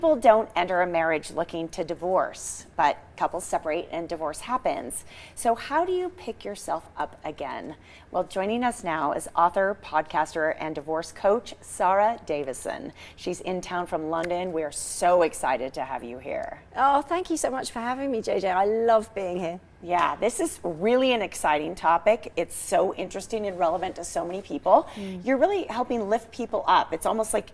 People don't enter a marriage looking to divorce, but couples separate and divorce happens. So how do you pick yourself up again? Well, joining us now is author, podcaster, and divorce coach, Sarah Davison. She's in town from London. We're so excited to have you here. Oh, thank you so much for having me, JJ. I love being here. Yeah, this is really an exciting topic. It's so interesting and relevant to so many people. You're really helping lift people up. It's almost like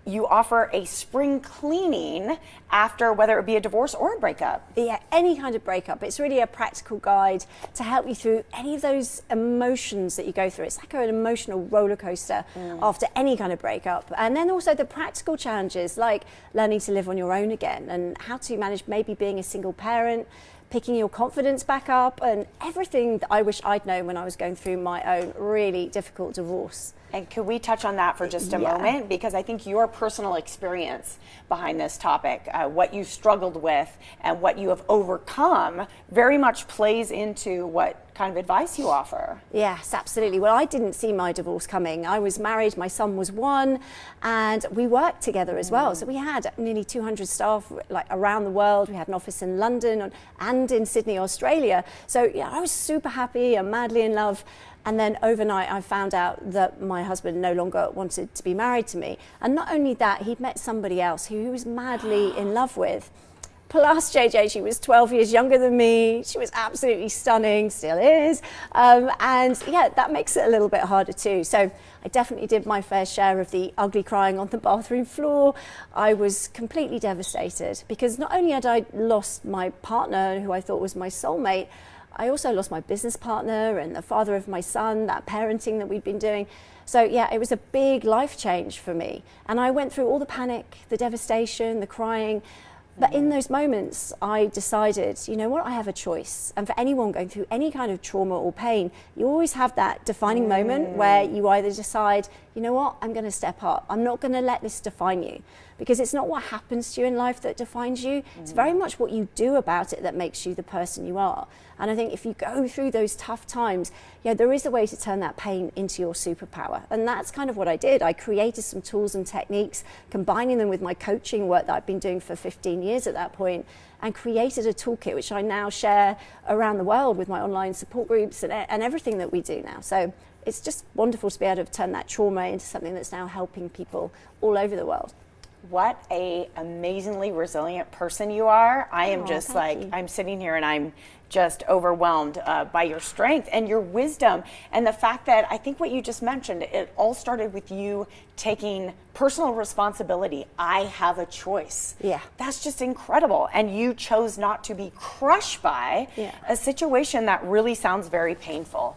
you offer a spring cleaning after whether it be a divorce or a breakup. Yeah, any kind of breakup. It's really a practical guide to help you through any of those emotions that you go through. It's like an emotional roller coaster after any kind of breakup. And then also the practical challenges like learning to live on your own again and how to manage maybe being a single parent, picking your confidence back up, and everything that I wish I'd known when I was going through my own really difficult divorce. And could we touch on that for just a moment? Because I think your personal experience behind this topic, what you struggled with and what you have overcome very much plays into what kind of advice you offer. Yes, absolutely. Well, I didn't see my divorce coming. I was married, my son was 1, and we worked together as well. So we had nearly 200 staff like around the world. We had an office in London and in Sydney, Australia. So yeah, I was super happy and madly in love. And then overnight, I found out that my husband no longer wanted to be married to me. And not only that, he'd met somebody else who he was madly in love with. Plus, JJ, she was 12 years younger than me. She was absolutely stunning, still is. And yeah, that makes it a little bit harder too. So I definitely did my fair share of the ugly crying on the bathroom floor. I was completely devastated because not only had I lost my partner, who I thought was my soulmate, I also lost my business partner and the father of my son, that parenting that we'd been doing. So yeah, it was a big life change for me. And I went through all the panic, the devastation, the crying. But in those moments, I decided, you know what, I have a choice. And for anyone going through any kind of trauma or pain, you always have that defining moment where you either decide, you know what, I'm going to step up. I'm not going to let this define you. Because it's not what happens to you in life that defines you. It's very much what you do about it that makes you the person you are. And I think if you go through those tough times, yeah, there is a way to turn that pain into your superpower. And that's kind of what I did. I created some tools and techniques, combining them with my coaching work that I've been doing for 15 years at that point, and created a toolkit which I now share around the world with my online support groups and everything that we do now. So it's just wonderful to be able to turn that trauma into something that's now helping people all over the world. What a amazingly resilient person you are. I am just like, I'm sitting here and I'm just overwhelmed by your strength and your wisdom and the fact that I think what you just mentioned, it all started with you taking personal responsibility. I have a choice. Yeah. That's just incredible. And you chose not to be crushed by a situation that really sounds very painful.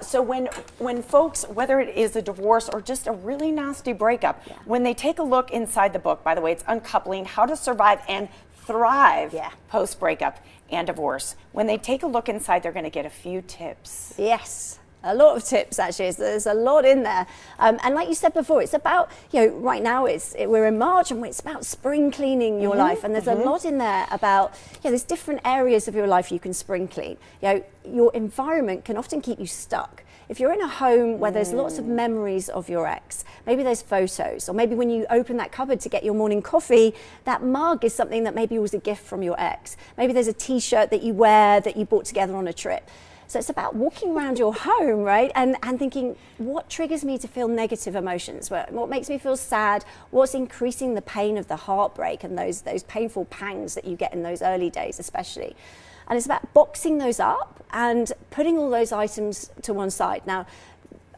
So when folks, whether it is a divorce or just a really nasty breakup, when they take a look inside the book, by the way, it's Uncoupling, How to Survive and Thrive Post-Breakup and Divorce. When they take a look inside, they're going to get a few tips. Yes. A lot of tips, actually. There's a lot in there. And like you said before, it's about, you know, right now we're in March and it's about spring cleaning your life. And there's a lot in there about, there's different areas of your life you can spring clean. You know, your environment can often keep you stuck. If you're in a home where there's lots of memories of your ex, maybe there's photos, or maybe when you open that cupboard to get your morning coffee, that mug is something that maybe was a gift from your ex. Maybe there's a t-shirt that you wear that you bought together on a trip. So it's about walking around your home, right, and thinking, what triggers me to feel negative emotions? What makes me feel sad? What's increasing the pain of the heartbreak and those painful pangs that you get in those early days especially? And it's about boxing those up and putting all those items to one side. Now,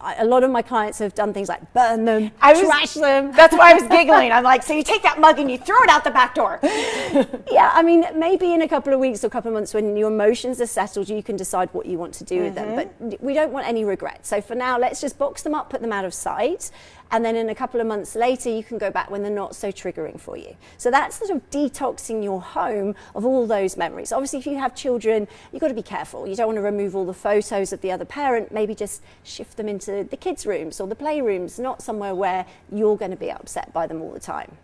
a lot of my clients have done things like burn them, trash them. That's why I was giggling. I'm like, so you take that mug and you throw it out the back door. Yeah, I mean, maybe in a couple of weeks or a couple of months when your emotions are settled, you can decide what you want to do with them. But we don't want any regrets. So for now, let's just box them up, put them out of sight. And then in a couple of months later, you can go back when they're not so triggering for you. So that's sort of detoxing your home of all those memories. Obviously, if you have children, you've got to be careful. You don't want to remove all the photos of the other parent. Maybe just shift them into the kids' rooms or the playrooms, not somewhere where you're going to be upset by them all the time.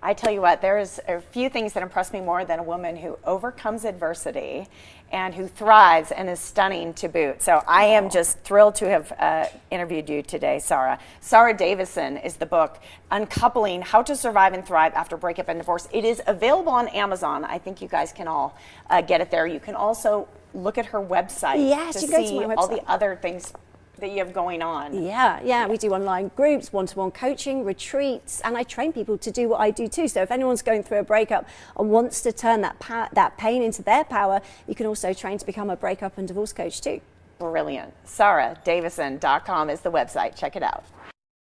I tell you what, there's a few things that impress me more than a woman who overcomes adversity and who thrives and is stunning to boot. So I am just thrilled to have interviewed you today, Sarah. Sarah Davison is the book, Uncoupling How to Survive and Thrive After Breakup and Divorce. It is available on Amazon. I think you guys can all get it there. You can also look at her website Yes, to you can go see to my all website. the other things that you have going on. Yeah, we do online groups, one-to-one coaching, retreats, and I train people to do what I do too. So if anyone's going through a breakup and wants to turn that pain into their power, you can also train to become a breakup and divorce coach too. Brilliant. SarahDavison.com is the website. Check it out.